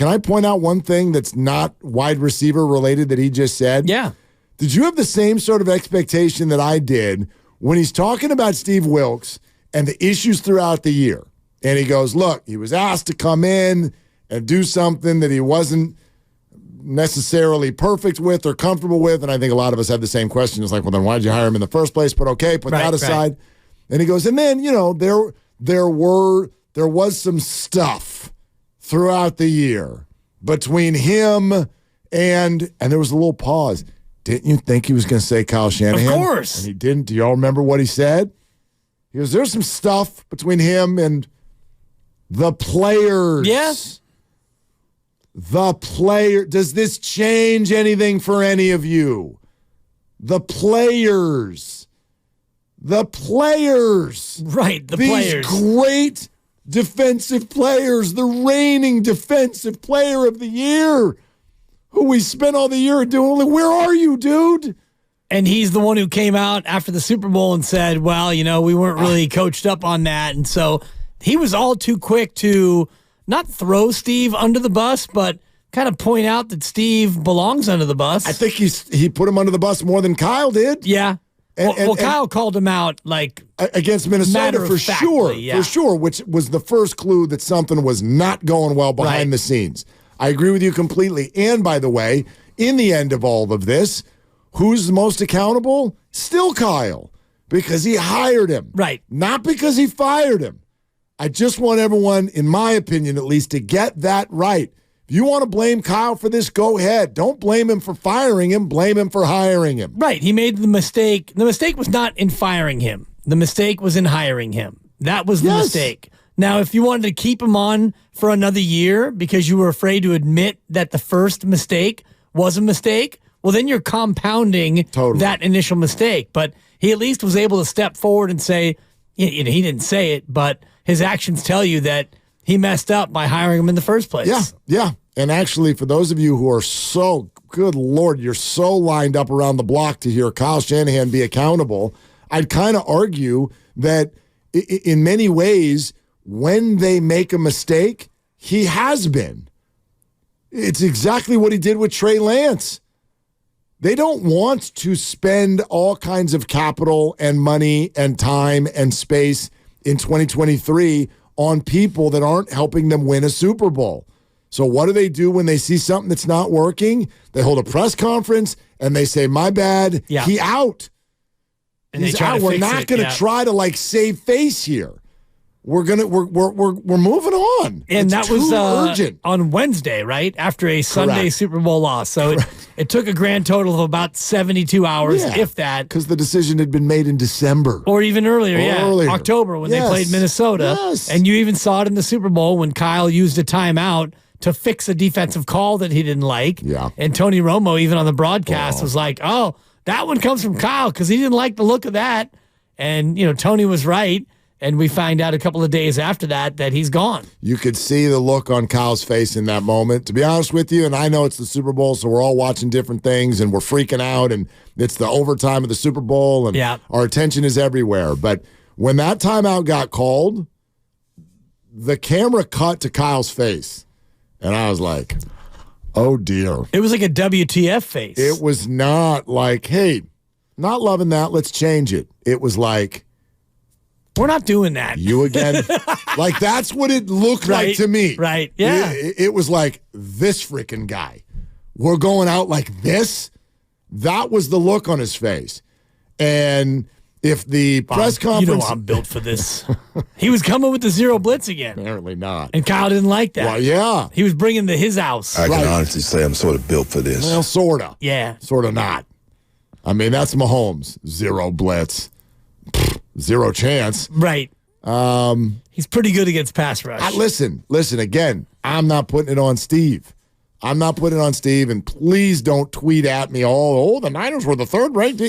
Can I point out one thing that's not wide receiver related that he just said? Yeah. Did you have the same sort of expectation that I did when he's talking about Steve Wilks and the issues throughout the year? And he goes, look, he was asked to come in and do something that he wasn't necessarily perfect with or comfortable with. And I think a lot of us have the same question. It's like, well, then why did you hire him in the first place? But okay, put that aside. Right. And he goes, and then, there was some stuff throughout the year between him and there was a little pause. Didn't you think he was going to say Kyle Shanahan? Of course. And he didn't. Do y'all remember what he said? He goes, there's some stuff between him and the players. Yes. The player. Does this change anything for any of you? The players. The players. Right, the These players. Great defensive players. The reigning defensive player of the year. Who we spent all the year doing. Where are you, dude? And he's the one who came out after the Super Bowl and said, well, we weren't really coached up on that. And so he was all too quick to not throw Steve under the bus, but kind of point out that Steve belongs under the bus. I think he put him under the bus more than Kyle did. Yeah. And Kyle called him out like against Minnesota for sure, which was the first clue that something was not going well behind the scenes. I agree with you completely. And by the way, in the end of all of this, who's the most accountable? Still Kyle, because he hired him. Right. Not because he fired him. I just want everyone, in my opinion at least, to get that right. If you want to blame Kyle for this, go ahead. Don't blame him for firing him. Blame him for hiring him. Right. He made the mistake. The mistake was not in firing him. The mistake was in hiring him. That was the mistake. Now, if you wanted to keep him on for another year because you were afraid to admit that the first mistake was a mistake, well, then you're compounding that initial mistake. But he at least was able to step forward and say, he didn't say it, but his actions tell you that he messed up by hiring him in the first place. Yeah. And actually, for those of you who are so, good Lord, you're so lined up around the block to hear Kyle Shanahan be accountable, I'd kind of argue that in many ways, when they make a mistake, he has been. It's exactly what he did with Trey Lance. They don't want to spend all kinds of capital and money and time and space in 2023 on people that aren't helping them win a Super Bowl. So what do they do when they see something that's not working? They hold a press conference and they say, my bad, he out. And He's out. We're not going to try to save face here. We're moving on. And it's that was urgent. On Wednesday, right? After a Sunday Super Bowl loss. So it took a grand total of about 72 hours, if that. Because the decision had been made in December. Or even earlier, October when they played Minnesota. Yes. And you even saw it in the Super Bowl when Kyle used a timeout to fix a defensive call that he didn't like. Yeah. And Tony Romo, even on the broadcast, was like, oh, that one comes from Kyle because he didn't like the look of that. And, Tony was right. And we find out a couple of days after that he's gone. You could see the look on Kyle's face in that moment. To be honest with you, and I know it's the Super Bowl, so we're all watching different things, and we're freaking out, and it's the overtime of the Super Bowl, and our attention is everywhere. But when that timeout got called, the camera cut to Kyle's face, and I was like, oh, dear. It was like a WTF face. It was not like, hey, not loving that, let's change it. It was like, we're not doing that. You again? Like, that's what it looked like to me. Right, yeah. It was like, this freaking guy. We're going out like this? That was the look on his face. And if the press conference... You know I'm built for this. He was coming with the zero blitz again. Apparently not. And Kyle didn't like that. Well, yeah. He was bringing his house. I can honestly say I'm sort of built for this. Well, sort of. Yeah. Sort of not. I mean, that's Mahomes. Zero blitz. Zero chance. Right. He's pretty good against pass rush. Listen, again, I'm not putting it on Steve. I'm not putting it on Steve, and please don't tweet at me, the Niners were the third ranked.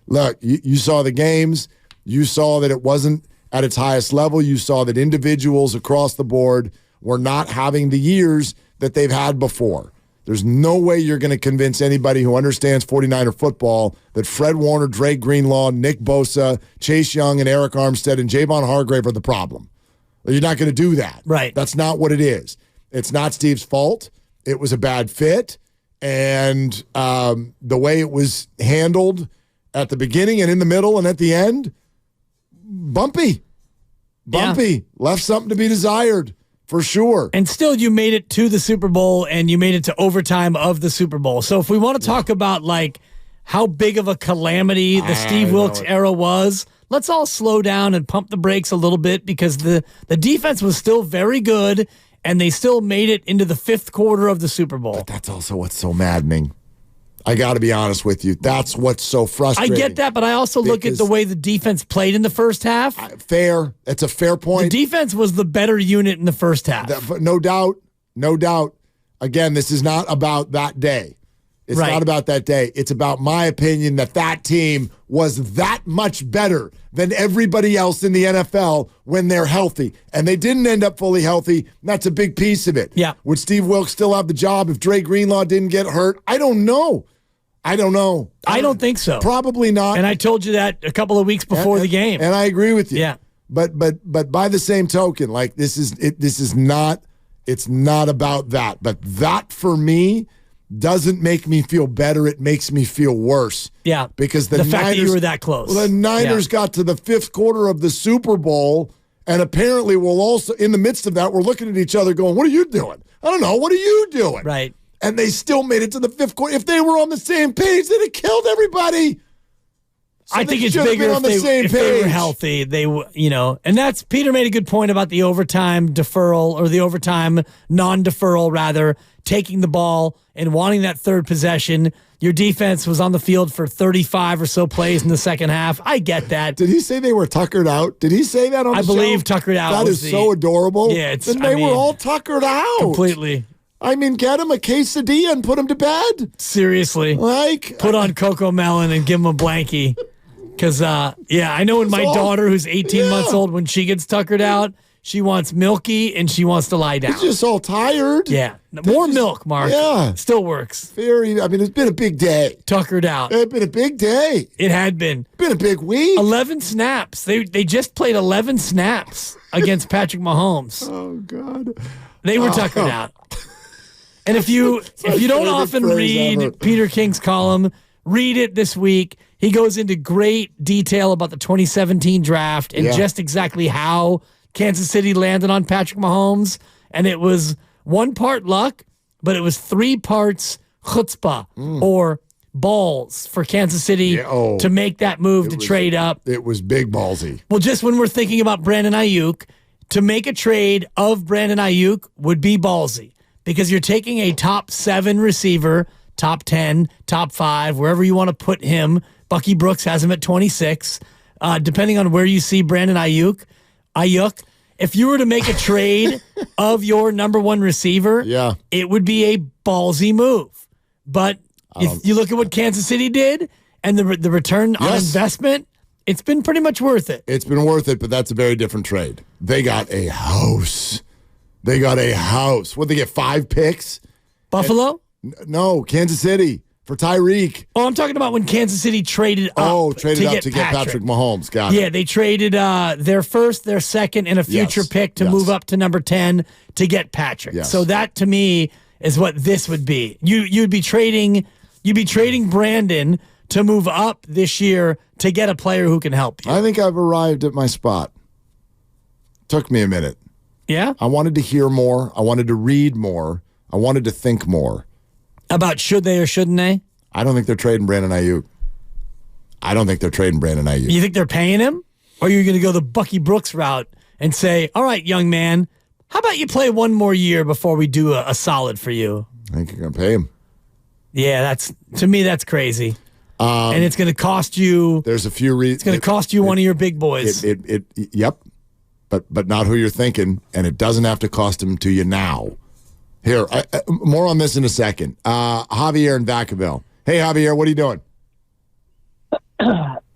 Look, you saw the games. You saw that it wasn't at its highest level. You saw that individuals across the board were not having the years that they've had before. There's no way you're going to convince anybody who understands 49er football that Fred Warner, Drake Greenlaw, Nick Bosa, Chase Young, and Eric Armstead and Javon Hargrave are the problem. You're not going to do that. Right. That's not what it is. It's not Steve's fault. It was a bad fit. And the way it was handled at the beginning and in the middle and at the end, bumpy. Yeah. Left something to be desired, for sure. And still, you made it to the Super Bowl, and you made it to overtime of the Super Bowl. So if we want to talk about, like, how big of a calamity the Steve Wilks era was, let's all slow down and pump the brakes a little bit, because the defense was still very good, and they still made it into the fifth quarter of the Super Bowl. But that's also what's so maddening. I got to be honest with you. That's what's so frustrating. I get that, but I also look at the way the defense played in the first half. Fair. It's a fair point. The defense was the better unit in the first half. No doubt. No doubt. Again, this is not about that day. It's not about that day. It's about my opinion that team was that much better than everybody else in the NFL when they're healthy. And they didn't end up fully healthy. That's a big piece of it. Yeah. Would Steve Wilks still have the job if Dre Greenlaw didn't get hurt? I don't know. I don't think so. Probably not. And I told you that a couple of weeks before the game. And I agree with you. Yeah. But by the same token, like this is not about that. But that for me doesn't make me feel better. It makes me feel worse. Yeah. Because the fact that you were that close. Well, the Niners got to the fifth quarter of the Super Bowl, and apparently we'll also, in the midst of that, we're looking at each other going, what are you doing? I don't know. What are you doing? Right. And they still made it to the fifth quarter. If they were on the same page, they'd have killed everybody. So I think it's bigger if they were healthy. And that's, Peter made a good point about the overtime deferral, or the overtime non-deferral, rather, taking the ball and wanting that third possession. Your defense was on the field for 35 or so plays in the second half. I get that. Did he say they were tuckered out? Did he say that on the show? I believe tuckered out. That is so adorable. Yeah, they were all tuckered out. Completely. I mean, get him a quesadilla and put him to bed. Seriously. Put on Coco Melon and give him a blankie. Because, I know when my daughter, who's 18 months old, when she gets tuckered out, she wants milky and she wants to lie down. She's just all tired. Yeah. More milk, Mark. Yeah. Still works. It's been a big day. Tuckered out. It's been a big day. It had been. Been a big week. 11 snaps. They just played 11 snaps against Patrick Mahomes. Oh, God. They were tuckered out. And if you don't often read Peter King's column, read it this week. He goes into great detail about the 2017 draft and just exactly how Kansas City landed on Patrick Mahomes. And it was 1 part luck, but it was 3 parts chutzpah or balls for Kansas City to make that move to trade up. It was big ballsy. Well, just when we're thinking about Brandon Ayuk, to make a trade of Brandon Ayuk would be ballsy. Because you're taking a top 7 receiver, top 10, top 5, wherever you want to put him. Bucky Brooks has him at 26. Depending on where you see Brandon Ayuk, if you were to make a trade of your number 1 receiver, it would be a ballsy move. But if you look at what Kansas City did and the return on investment, it's been pretty much worth it. It's been worth it, but that's a very different trade. They got a house. What'd they get, 5 picks? Buffalo? No, Kansas City for Tyreek. Oh, I'm talking about when Kansas City traded up to get Patrick Mahomes. Got it. Yeah, they traded their first, their second, and a future pick to move up to number 10 to get Patrick. Yes. So that, to me, is what this would be. You'd be trading Brandon to move up this year to get a player who can help you. I think I've arrived at my spot. Took me a minute. Yeah? I wanted to hear more. I wanted to read more. I wanted to think more. About should they or shouldn't they? I don't think they're trading Brandon Ayuk. You think they're paying him? Or are you going to go the Bucky Brooks route and say, all right, young man, how about you play 1 more year before we do a solid for you? I think you're going to pay him. Yeah, to me, that's crazy. And it's going to cost you. There's a few reasons. It's going to cost you one of your big boys. Yep. But not who you're thinking, and it doesn't have to cost him to you now. Here, more on this in a second. Javier in Vacaville. Hey, Javier, what are you doing?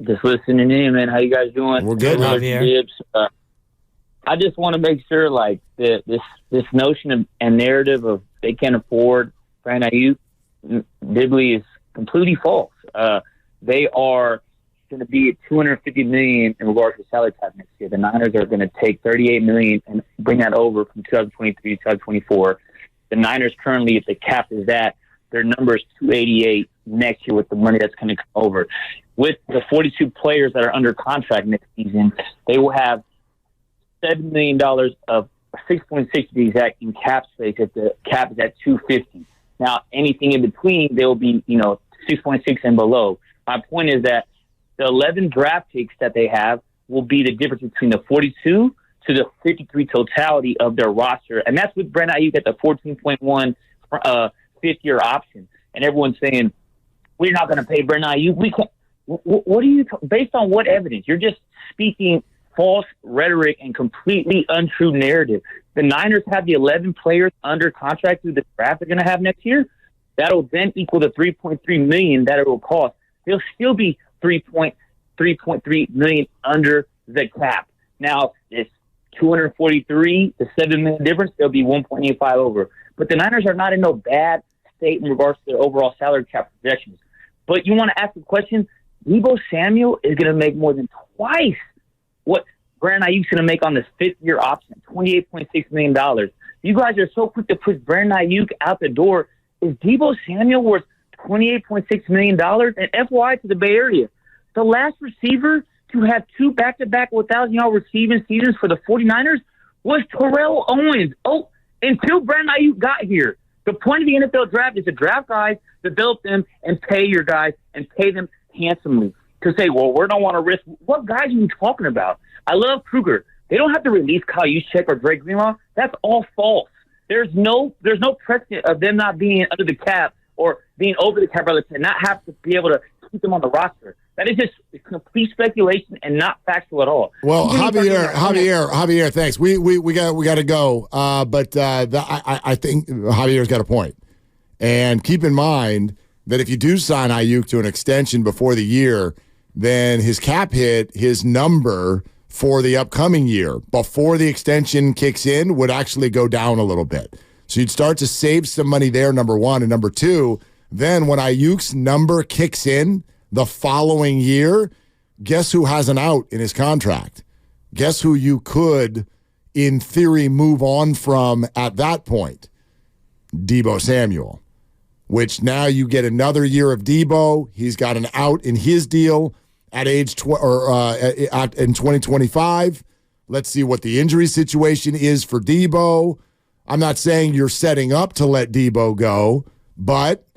Just listening in, man. How you guys doing? We're good, Javier. I just want to make sure, like, this notion of and narrative of they can't afford Brandon Ayuk, Dibley, is completely false. They are going to be at $250 million in regards to salary cap next year. The Niners are going to take $38 million and bring that over from 2023 to 2024. The Niners currently, if the cap is that, their number is $288 next year with the money that's going to come over. With the 42 players that are under contract next season, they will have $7 million of 6.6 to be exact in cap space if the cap is at 250. Now, anything in between, they will be, 6.6 and below. My point is that the 11 draft picks that they have will be the difference between the 42 to the 53 totality of their roster. And that's with Brandon Ayuk at the 14.1 fifth-year option. And everyone's saying, we're not going to pay Brandon Ayuk. We can't. What are you, based on what evidence? You're just speaking false rhetoric and completely untrue narrative. The Niners have the 11 players under contract through the draft they're going to have next year. That'll then equal the $3.3 million that it will cost. They'll still be $3.3 million under the cap. Now, it's 243, the $7 million difference, they'll be 1.85 over. But the Niners are not in no bad state in regards to their overall salary cap projections. But you want to ask the question, Deebo Samuel is going to make more than twice what Brandon Ayuk's going to make on this fifth-year option, $28.6 million. You guys are so quick to push Brandon Ayuk out the door. Is Deebo Samuel worth $28.6 million? And FYI to the Bay Area, the last receiver to have two back-to-back 1,000-yard receiving seasons for the 49ers was Terrell Owens. Oh, until Brandon Ayuk got here. The point of the NFL draft is to draft guys, develop them, and pay your guys, and pay them handsomely. To say, well, we don't want to risk. What guys are you talking about? I love Kruger. They don't have to release Kyle Juszczyk or Drake Greenlaw. That's all false. There's no precedent of them not being under the cap or being over the cap to not have to be able to keep them on the roster. That is just complete speculation and not factual at all. Well, Javier, thanks. We got to go. But I think Javier's got a point. And keep in mind that if you do sign Ayuk to an extension before the year, then his cap hit, his number for the upcoming year before the extension kicks in would actually go down a little bit. So you'd start to save some money there, number one. And number two, then when Ayuk's number kicks in the following year, guess who has an out in his contract? Guess who you could, in theory, move on from at that point? Deebo Samuel, which now you get another year of Deebo. He's got an out in his deal at in 2025. Let's see what the injury situation is for Deebo. I'm not saying you're setting up to let Deebo go, but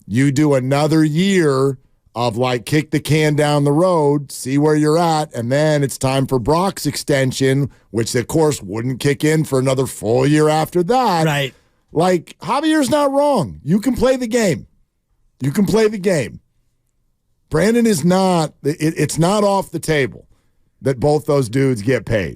you do another year of kick the can down the road, see where you're at, and then it's time for Brock's extension, which of course wouldn't kick in for another full year after that. Right. Javier's not wrong. You can play the game. Brandon is not, it's not off the table that both those dudes get paid.